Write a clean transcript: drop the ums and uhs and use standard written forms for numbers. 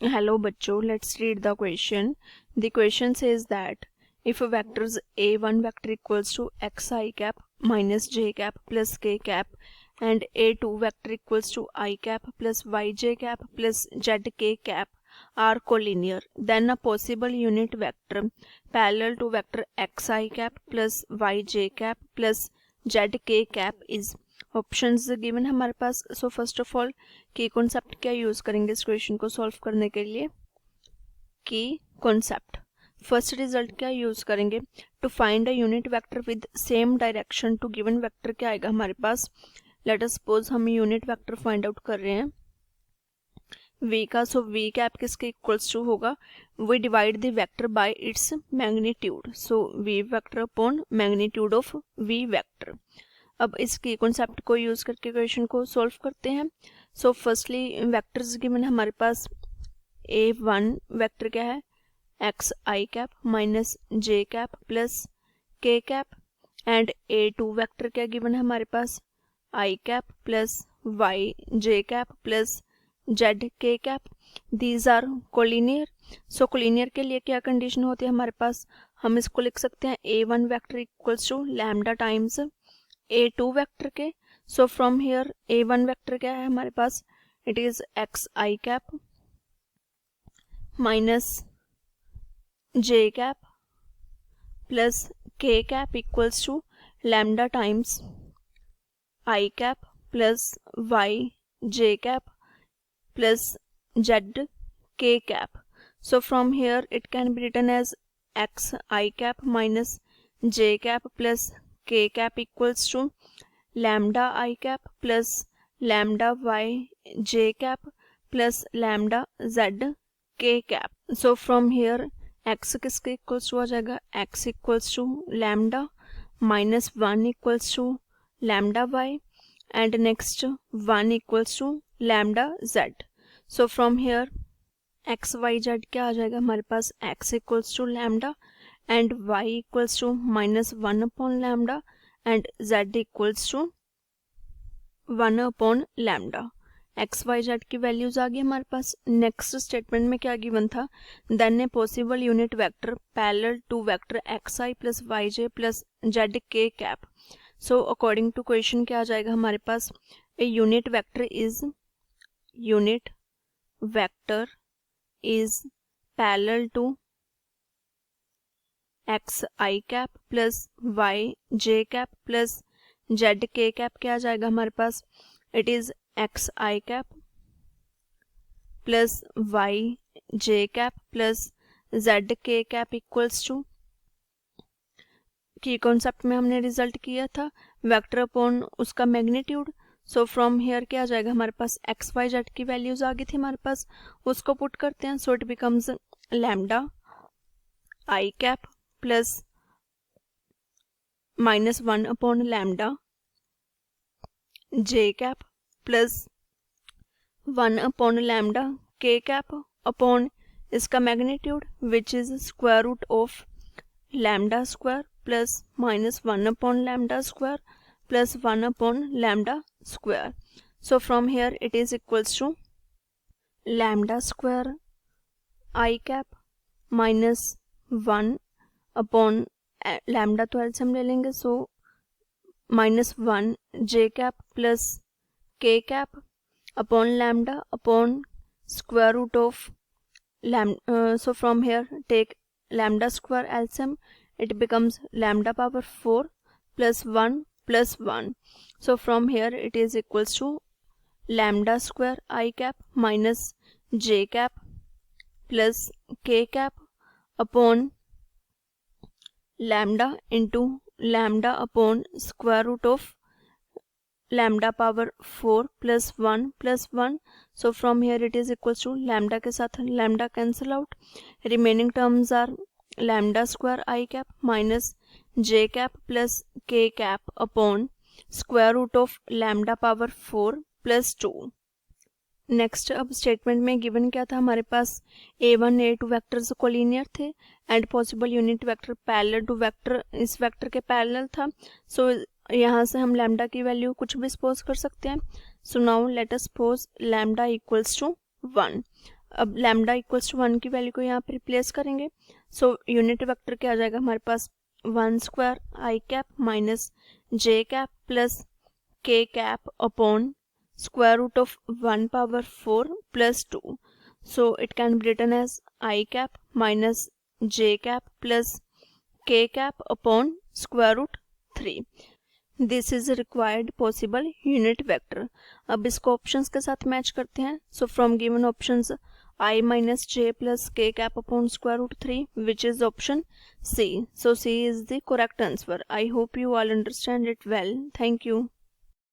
Hello बच्चों, let's read the question. The question says that if vectors a1 vector equals to xi cap minus j cap plus k cap and a2 vector equals to I cap plus yj cap plus zk cap are collinear, then a possible unit vector parallel to vector xi cap plus yj cap plus zk cap is options given हमारे पास. So first of all key concept क्या use करेंगे इस question को solve करने के लिए. Key concept first result क्या यूज करेंगे to find a unit vector with same direction to given vector क्या आएगा हमारे पास. लेट अस सपोज हम यूनिट वेक्टर फाइंड आउट कर रहे हैं v का. सो v कैप किसके इक्वल्स टू होगा, v divide the vector by its magnitude. So v vector upon magnitude of v vector. अब इसकी कॉन्सेप्ट को यूज करके क्वेश्चन को सॉल्व करते हैं. सो फर्स्टली वेक्टर्स गिवन हमारे पास a1 वेक्टर क्या है एक्स आई कैप माइनस जे कैप प्लस के कैप एंड a2 वेक्टर क्या गिवन है हमारे पास I cap plus Y J cap plus Z के cap. These are collinear. So collinear के लिए क्या कंडीशन होती है हमारे पास, हम इसको लिख सकते हैं a1 vector equals to lambda times a2 vector के. So from here a1 vector क्या है हमारे पास, it is x I cap minus J cap plus के cap equals to lambda times i cap plus Y J cap plus Z के cap. So from here it can be written as x I cap minus J cap plus k cap equals to lambda I cap plus lambda y j cap plus lambda z k cap. So from here x किसके equals to आ जाएगा, x equals to lambda minus 1 equals to lambda y and next 1 equals to lambda z. So from here x y z क्या आ जाएगा हमारे पास, x equals to lambda and y equals to minus 1 upon lambda and z equals to 1 upon lambda. x y z की values आ गई हमारे पास. Next statement में क्या गिवन था, then a possible unit vector parallel to vector xi plus yj plus zk cap. So according to question क्या आ जाएगा हमारे पास, a unit vector is parallel to x I cap plus Y J cap plus Z के cap. क्या आ जाएगा हमारे पास, it is x I cap plus Y J cap plus Z के cap equals to key concept में हमने result किया था वेक्टर अपॉन उसका मैग्नीट्यूड. सो फ्रॉम हियर क्या आ जाएगा हमारे पास, एक्स वाई जेड की वैल्यूज आ गई थी हमारे पास, उसको पुट करते हैं. So it becomes lambda I cap plus minus 1 upon lambda J cap plus 1 upon lambda K cap upon इसका magnitude which is square root of lambda square plus minus 1 upon lambda square plus 1 upon lambda square. So from here it is equals to lambda square I cap minus 1 upon lambda तो LCM ले लेंगे. So minus 1 J cap plus के cap upon lambda upon square root of lambda. So from here take lambda square LCM, it becomes lambda power 4 plus 1 plus 1. So from here it is equals to lambda square I cap minus J cap plus के cap upon lambda into lambda upon square root of lambda power 4 plus 1 plus 1. So from here it is equals to lambda के साथ lambda cancel out, remaining terms are lambda square I cap minus j cap plus k cap upon square root of lambda power 4 plus 2. Next अब statement में given क्या था हमारे पास, a1 a2 vectors collinear थे and possible unit vector parallel to vector इस vector के parallel था. सो यहाँ से हम लैम्डा की वैल्यू कुछ भी सपोज कर सकते हैं. So now let us suppose lambda equals to 1. अब लैम्डा इक्वल्स टू 1 की वैल्यू को यहाँ पे रिप्लेस करेंगे। सो यूनिट वेक्टर क्या आ जाएगा हमारे पास, 1 square I cap minus J cap plus के cap upon square root of 1 power 4 plus 2. So it can be written as I cap minus j cap plus k cap upon square root 3. This is a required possible unit vector. अब इसको options के साथ match करते हैं. So from given options I minus j plus k cap upon square root 3, which is option C. So C is the correct answer. I hope you all understand it well. Thank you.